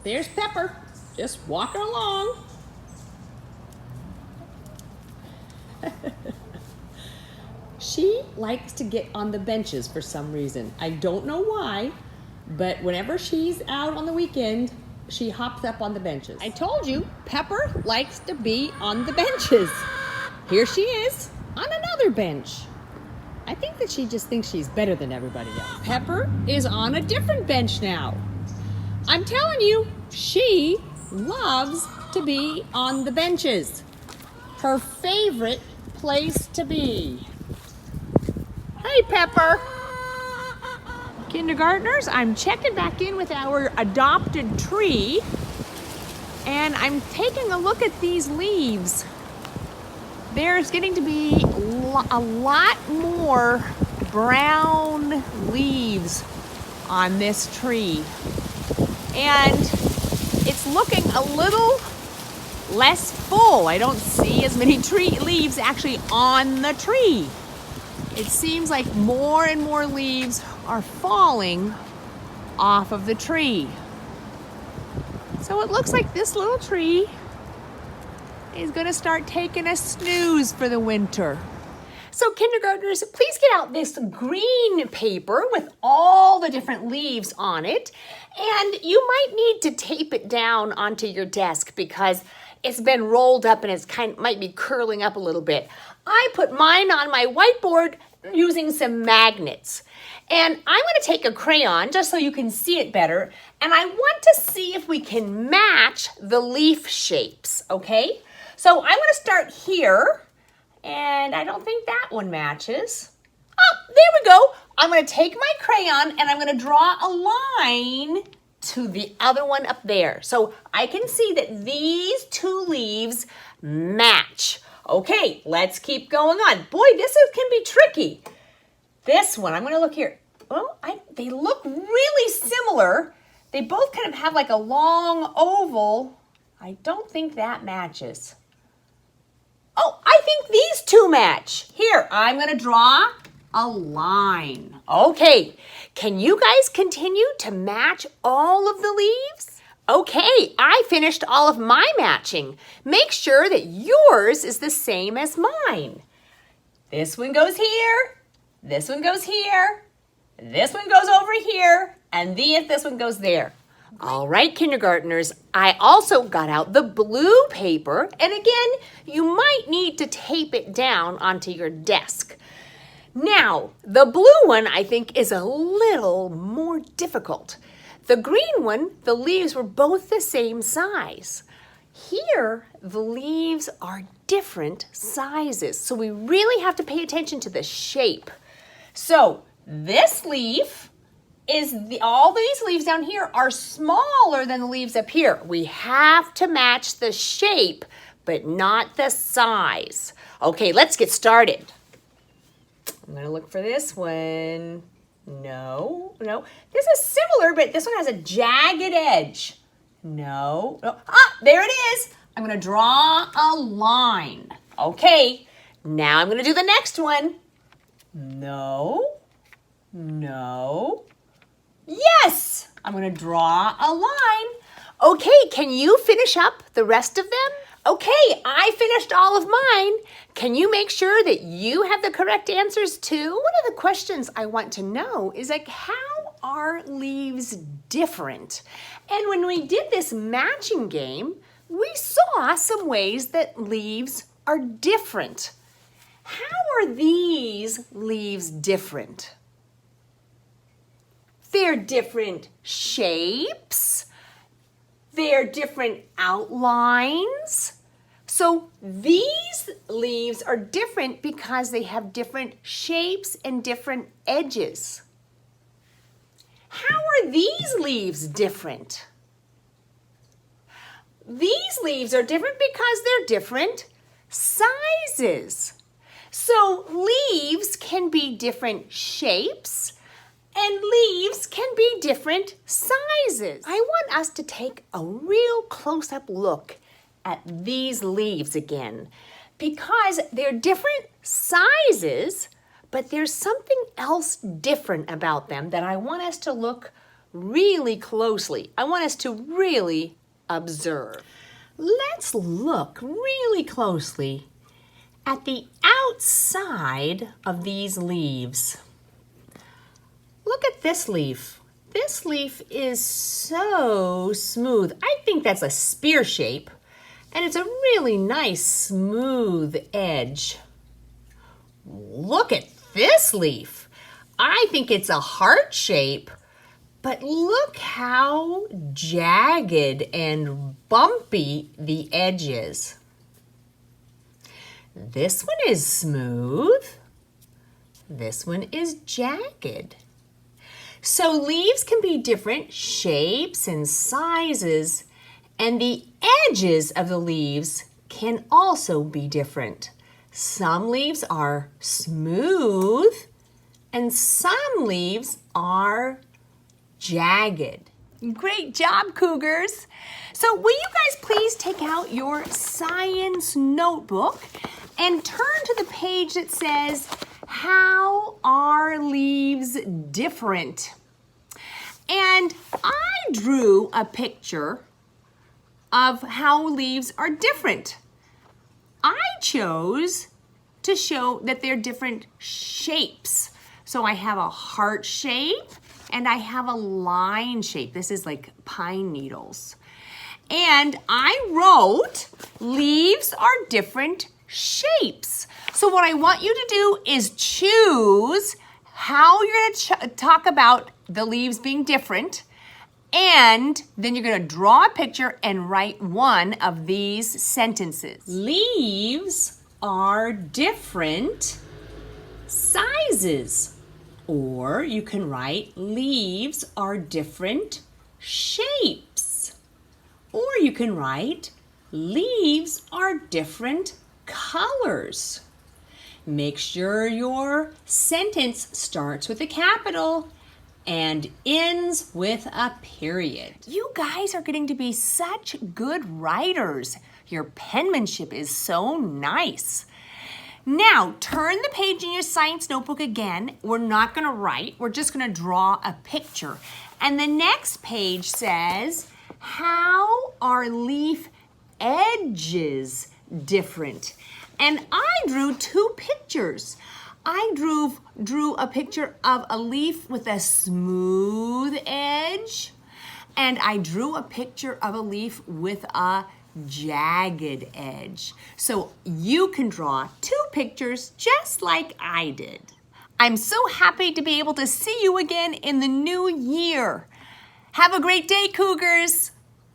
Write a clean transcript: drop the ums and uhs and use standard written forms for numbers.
There's Pepper, just walking along. She likes to get on the benches for some reason. I don't know why, but whenever she's out on the weekend, she hops up on the benches. I told you, Pepper likes to be on the benches. Here she is on another bench. I think that she just thinks she's better than everybody else. Pepper is on a different bench now. I'm telling you, she loves to be on the benches. Her favorite place to be. Hey, Pepper. Kindergartners, I'm checking back in with our adopted tree, and I'm taking a look at these leaves. There's getting to be a lot more brown leaves on this tree, and it's looking a little less full. I don't see as many tree leaves actually on the tree. It seems like more and more leaves are falling off of the tree. So it looks like this little tree is going to start taking a snooze for the winter. So kindergartners, please get out this green paper with all the different leaves on it. And you might need to tape it down onto your desk because it's been rolled up and it's might be curling up a little bit. I put mine on my whiteboard using some magnets. And I'm going to take a crayon just so you can see it better. And I want to see if we can match the leaf shapes, okay? So I'm going to start here. And I don't think that one matches. Oh, there we go. I'm going to take my crayon and I'm going to draw a line to the other one up there. So I can see that these two leaves match. Okay, let's keep going on. Boy, can be tricky. This one, I'm going to look here. Well, they look really similar. They both kind of have like a long oval. I don't think that matches. Oh, I think these two match. Here, I'm going to draw a line. Okay, can you guys continue to match all of the leaves? Okay, I finished all of my matching. Make sure that yours is the same as mine. This one goes here, this one goes here, this one goes over here, and this one goes there. All right, kindergartners, I also got out the blue paper, and again, you might need to tape it down onto your desk. Now, the blue one, I think, is a little more difficult. The green one, the leaves were both the same size. Here, the leaves are different sizes, so we really have to pay attention to the shape. So, this leaf all these leaves down here are smaller than the leaves up here. We have to match the shape, but not the size. Okay, let's get started. I'm going to look for this one. No. This is similar, but this one has a jagged edge. No. There it is. I'm going to draw a line. Okay, now I'm going to do the next one. No. Yes! I'm going to draw a line. Okay, can you finish up the rest of them? Okay, I finished all of mine. Can you make sure that you have the correct answers too? One of the questions I want to know is how are leaves different? And when we did this matching game, we saw some ways that leaves are different. How are these leaves different? They're different shapes. They're different outlines. So these leaves are different because they have different shapes and different edges. How are these leaves different? These leaves are different because they're different sizes. So leaves can be different shapes and leaves can be different sizes. I want us to take a real close-up look at these leaves again because they're different sizes, but there's something else different about them that I want us to look really closely. I want us to really observe. Let's look really closely at the outside of these leaves. Look at this leaf. This leaf is so smooth. I think that's a spear shape, and it's a really nice smooth edge. Look at this leaf. I think it's a heart shape, but look how jagged and bumpy the edge is. This one is smooth. This one is jagged. So leaves can be different shapes and sizes, and the edges of the leaves can also be different. Some leaves are smooth, and some leaves are jagged. Great job, Cougars. So will you guys please take out your science notebook and turn to the page that says, "How are leaves different?" And I drew a picture of how leaves are different. I chose to show that they're different shapes. So I have a heart shape and I have a line shape. This is like pine needles. And I wrote, leaves are different shapes. So what I want you to do is choose how you're going to talk about the leaves being different, and then you're going to draw a picture and write one of these sentences. Leaves are different sizes. Or you can write, leaves are different shapes. Or you can write, leaves are different colors. Make sure your sentence starts with a capital and ends with a period. You guys are getting to be such good writers. Your penmanship is so nice. Now, turn the page in your science notebook again. We're not gonna write, we're just gonna draw a picture. And the next page says, how are leaf edges different? And I drew two pictures. I drew a picture of a leaf with a smooth edge, and I drew a picture of a leaf with a jagged edge. So you can draw two pictures just like I did. I'm so happy to be able to see you again in the new year. Have a great day, Cougars.